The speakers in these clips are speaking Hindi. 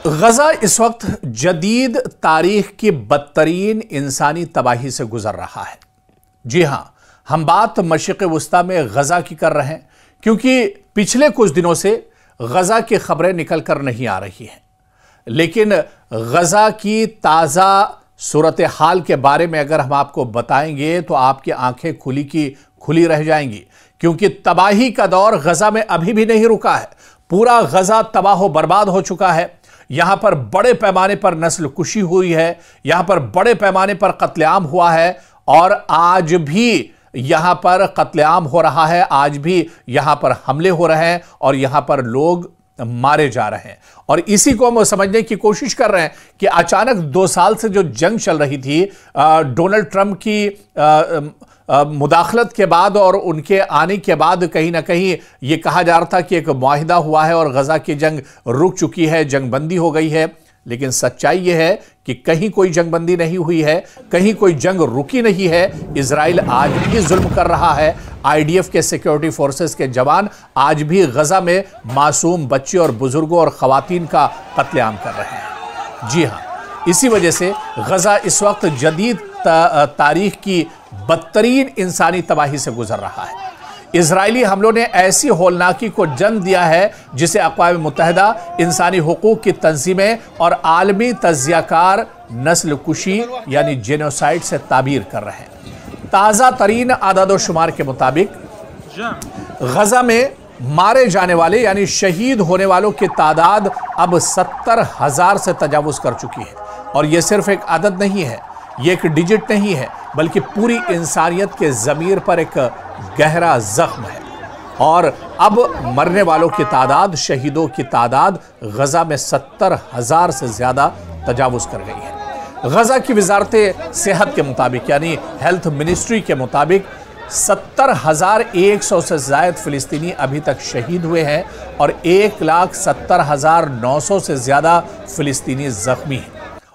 गजा इस वक्त जदीद तारीख की बदतरीन इंसानी तबाही से गुजर रहा है। जी हां, हम बात मशरिक़ वुस्ता में गजा की कर रहे हैं क्योंकि पिछले कुछ दिनों से गजा की खबरें निकल कर नहीं आ रही हैं, लेकिन गजा की ताज़ा सूरत हाल के बारे में अगर हम आपको बताएंगे तो आपकी आंखें खुली की खुली रह जाएंगी, क्योंकि तबाही का दौर गजा में अभी भी नहीं रुका है। पूरा गजा तबाह बर्बाद हो चुका है। यहां पर बड़े पैमाने पर नस्ल कुशी हुई है, यहां पर बड़े पैमाने पर कत्लेआम हुआ है और आज भी यहां पर कत्लेआम हो रहा है, आज भी यहां पर हमले हो रहे हैं और यहां पर लोग मारे जा रहे हैं। और इसी को हम समझने की कोशिश कर रहे हैं कि अचानक 2 साल से जो जंग चल रही थी डोनाल्ड ट्रंप की मुदाखलत के बाद और उनके आने के बाद कहीं ना कहीं यह कहा जा रहा था कि एक मुआहिदा हुआ है और गजा की जंग रुक चुकी है, जंगबंदी हो गई है। लेकिन सच्चाई यह है कि कहीं कोई जंगबंदी नहीं हुई है, कहीं कोई जंग रुकी नहीं है। इजराइल आज भी जुल्म कर रहा है। आईडीएफ के सिक्योरिटी फोर्सेस के जवान आज भी गजा में मासूम बच्चे और बुजुर्गों और खवातीन का कत्लेआम कर रहे हैं। जी हां, इसी वजह से गजा इस वक्त जदीद तारीख की बदतरीन इंसानी तबाही से गुजर रहा है। इजरायली हमलों ने ऐसी होलनाकी को जन्म दिया है जिसे अक़वाम मुत्तहिदा, इंसानी हुकूक की तंजीमें और आलमी तज्जियाकार नस्ल कुशी यानी जेनोसाइड से ताबीर कर रहे हैं। ताज़ा तरीन आदाद शुमार के मुताबिक गजा में मारे जाने वाले यानी शहीद होने वालों की तादाद अब 70,000 से तजावुज कर चुकी है। और यह सिर्फ एक आदद नहीं है, यह एक डिजिट नहीं है, बल्कि पूरी इंसानियत के ज़मीर पर एक गहरा जख्म है। और अब मरने वालों की तादाद, शहीदों की तादाद गजा में 70,000 से ज्यादा तजावुज कर गई है। गजा की वजारत सेहत के मुताबिक यानी हेल्थ मिनिस्ट्री के मुताबिक 70,100 से ज्यादा फिलिस्तीनी अभी तक शहीद हुए हैं और 1,70,900 से ज्यादा फिलिस्तीनी जख्मी हैं।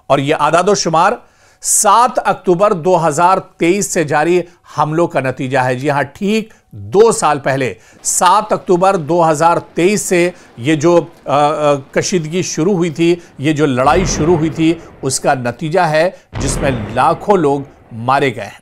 और यह आदादो शुमार 7 अक्टूबर 2023 से जारी हमलों का नतीजा है। जी हां, ठीक 2 साल पहले 7 अक्टूबर 2023 से ये जो कशीदगी शुरू हुई थी, ये जो लड़ाई शुरू हुई थी, उसका नतीजा है जिसमें लाखों लोग मारे गए हैं।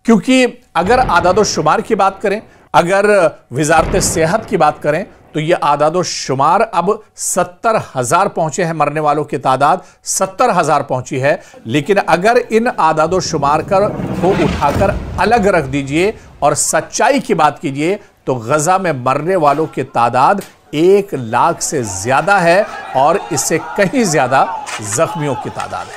क्योंकि अगर आदादो शुमार की बात करें, अगर वजारत सेहत की बात करें, तो यह आदादो शुमार अब 70,000 पहुंचे हैं। मरने वालों की तादाद 70,000 पहुंची है। लेकिन अगर इन आदादो शुमार को उठाकर अलग रख दीजिए और सच्चाई की बात कीजिए तो गजा में मरने वालों की तादाद 1 लाख से ज्यादा है और इससे कहीं ज्यादा जख्मियों की तादाद है।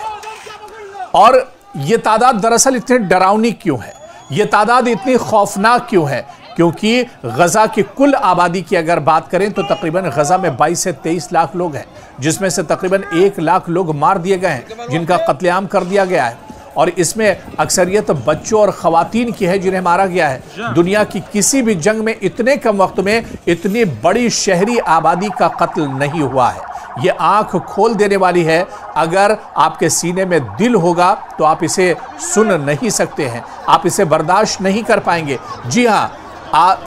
और यह तादाद दरअसल इतनी डरावनी क्यों है, यह तादाद इतनी खौफनाक क्यों है? क्योंकि गजा की कुल आबादी की अगर बात करें तो तकरीबन गजा में 22 से 23 लाख लोग हैं, जिसमें से तकरीबन 1 लाख लोग मार दिए गए हैं, जिनका कत्लेआम कर दिया गया है। और इसमें अक्सरियत बच्चों और खवातीन की है जिन्हें मारा गया है। दुनिया की किसी भी जंग में इतने कम वक्त में इतनी बड़ी शहरी आबादी का कत्ल नहीं हुआ है। ये आंख खोल देने वाली है। अगर आपके सीने में दिल होगा तो आप इसे सुन नहीं सकते हैं, आप इसे बर्दाश्त नहीं कर पाएंगे। जी हाँ,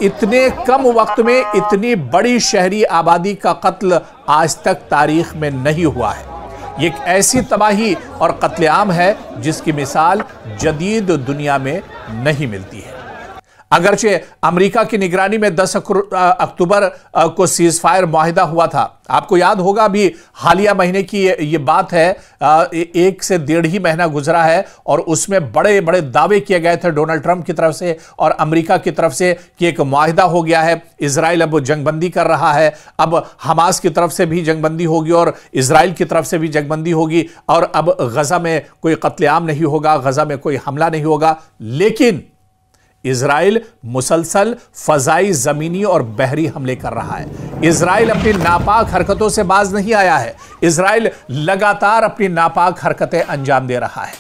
इतने कम वक्त में इतनी बड़ी शहरी आबादी का कत्ल आज तक तारीख में नहीं हुआ है। ये एक ऐसी तबाही और कत्लेआम है जिसकी मिसाल जदीद दुनिया में नहीं मिलती है। अगरचे अमेरिका की निगरानी में 10 अक्टूबर को सीज फायर मुआहिदा हुआ था। आपको याद होगा, अभी हालिया महीने की ये बात है, 1 से 1.5 ही महीना गुजरा है और उसमें बड़े बड़े दावे किए गए थे डोनाल्ड ट्रंप की तरफ से और अमेरिका की तरफ से कि एक मुआहिदा हो गया है, इजराइल अब जंगबंदी कर रहा है, अब हमास की तरफ से भी जंगबंदी होगी और इजराइल की तरफ से भी जंगबंदी होगी और अब गजा में कोई कत्लेआम नहीं होगा, गजा में कोई हमला नहीं होगा। लेकिन इजराइल मुसलसल फजाई, जमीनी और बहरी हमले कर रहा है। इजराइल अपनी नापाक हरकतों से बाज नहीं आया है। इजराइल लगातार अपनी नापाक हरकतें अंजाम दे रहा है।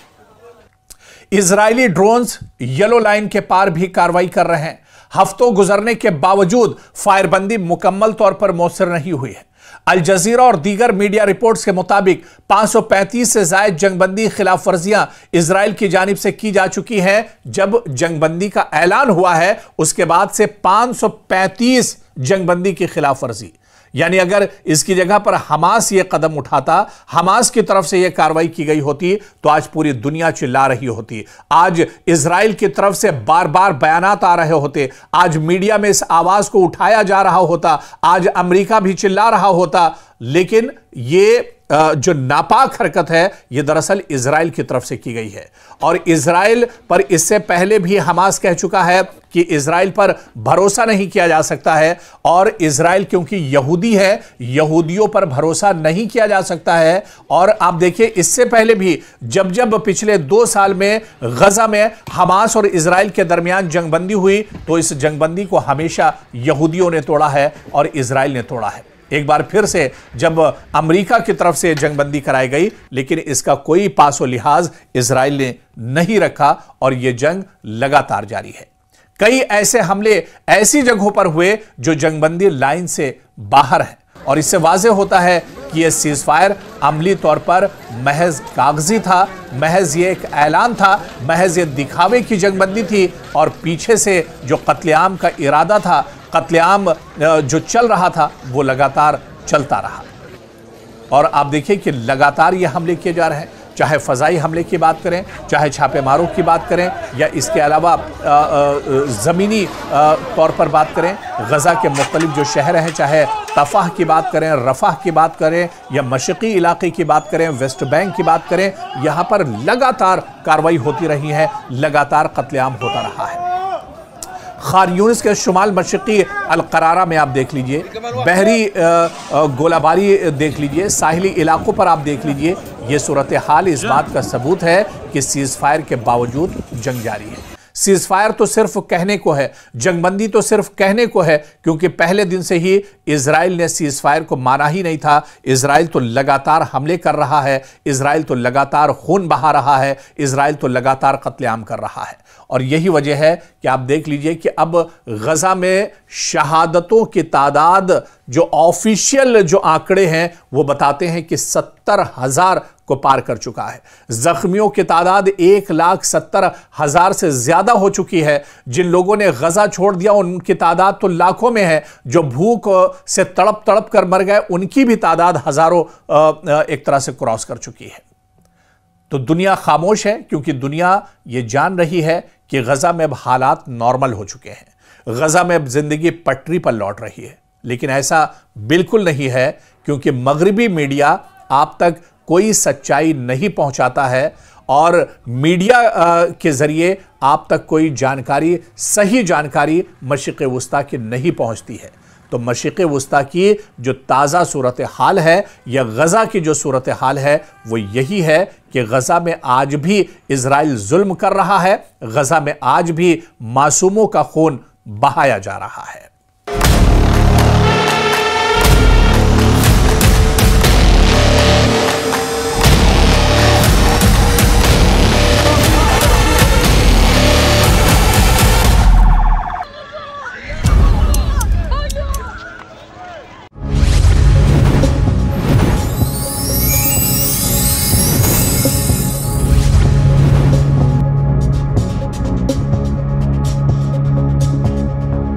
इजरायली ड्रोन्स येलो लाइन के पार भी कार्रवाई कर रहे हैं। हफ्तों गुजरने के बावजूद फायरबंदी मुकम्मल तौर पर मौसर नहीं हुई है। अल जजीरा और दीगर मीडिया रिपोर्ट्स के मुताबिक 535 से ज्यादा जंगबंदी खिलाफ वर्जियां इजराइल की जानिब से की जा चुकी हैं। जब जंगबंदी का ऐलान हुआ है उसके बाद से 535 जंगबंदी की खिलाफ वर्जी यानी अगर इसकी जगह पर हमास यह कदम उठाता, हमास की तरफ से यह कार्रवाई की गई होती, तो आज पूरी दुनिया चिल्ला रही होती। आज इजराइल की तरफ से बार बार बयानात आ रहे होते, आज मीडिया में इस आवाज को उठाया जा रहा होता, आज अमेरिका भी चिल्ला रहा होता। लेकिन ये जो नापाक हरकत है, यह दरअसल इजराइल की तरफ से की गई है। और इजराइल पर इससे पहले भी हमास कह चुका है कि इजराइल पर भरोसा नहीं किया जा सकता है, और इजराइल क्योंकि यहूदी है, यहूदियों पर भरोसा नहीं किया जा सकता है। और आप देखिए, इससे पहले भी जब जब पिछले 2 साल में गजा में हमास और इजराइल के दरमियान जंगबंदी हुई, तो इस जंगबंदी को हमेशा यहूदियों ने तोड़ा है और इजराइल ने तोड़ा है। एक बार फिर से जब अमेरिका की तरफ से जंगबंदी कराई गई, लेकिन इसका कोई पासो लिहाज इजराइल ने नहीं रखा और यह जंग लगातार जारी है। कई ऐसे हमले ऐसी जगहों पर हुए जो जंगबंदी लाइन से बाहर है, और इससे वाज़ेह होता है कि यह सीज फायर अमली तौर पर महज कागजी था, महज ये एक ऐलान था, महज ये दिखावे की जंगबंदी थी, और पीछे से जो कत्लेआम का इरादा था, कत्लेआम जो चल रहा था, वो लगातार चलता रहा। और आप देखिए कि लगातार ये हमले किए जा रहे हैं, चाहे फ़ज़ाई हमले की बात करें, चाहे छापेमारों की बात करें, या इसके अलावा ज़मीनी तौर पर बात करें। गज़ा के मुख्तलिफ जो शहर हैं, चाहे तफ़ाह की बात करें, रफ़ाह की बात करें, या मशक़ी इलाके की बात करें, वेस्ट बैंक की बात करें, यहाँ पर लगातार कार्रवाई होती रही है, लगातार कत्लेआम होता रहा है। खान यूनिस के शुमाल मशरक़ी अल-क़रारा में आप देख लीजिए, बहरी गोलाबारी देख लीजिए, साहिली इलाकों पर आप देख लीजिए। ये सूरत हाल इस बात का सबूत है कि सीज़ फायर के बावजूद जंग जारी है। सीज़ फायर तो सिर्फ कहने को है, जंगबंदी तो सिर्फ कहने को है, क्योंकि पहले दिन से ही इजराइल ने सीज़ फायर को माना ही नहीं था। इजराइल तो लगातार हमले कर रहा है, इजराइल तो लगातार खून बहा रहा है, इजराइल तो लगातार कत्लेआम कर रहा है। और यही वजह है कि आप देख लीजिए कि अब गजा में शहादतों की तादाद, जो ऑफिशियल जो आंकड़े हैं, वो बताते हैं कि 70,000 को पार कर चुका है। जख्मियों की तादाद 1,70,000 से ज्यादा हो चुकी है। जिन लोगों ने गजा छोड़ दिया, उनकी तादाद तो लाखों में है। जो भूख से तड़प तड़प कर मर गए, उनकी भी तादाद हजारों एक तरह से क्रॉस कर चुकी है। तो दुनिया खामोश है, क्योंकि दुनिया ये जान रही है कि गजा में अब हालात नॉर्मल हो चुके हैं, गजा में अब जिंदगी पटरी पर लौट रही है। लेकिन ऐसा बिल्कुल नहीं है, क्योंकि मगरिबी मीडिया आप तक कोई सच्चाई नहीं पहुंचाता है, और मीडिया के जरिए आप तक कोई जानकारी, सही जानकारी मशरिक़ वुस्ता की नहीं पहुंचती है। तो मशरिक़ वुस्ता की जो ताज़ा सूरत हाल है, या गज़ा की जो सूरत हाल है, वो यही है कि गज़ा में आज भी इजराइल जुल्म कर रहा है, गज़ा में आज भी मासूमों का खून बहाया जा रहा है।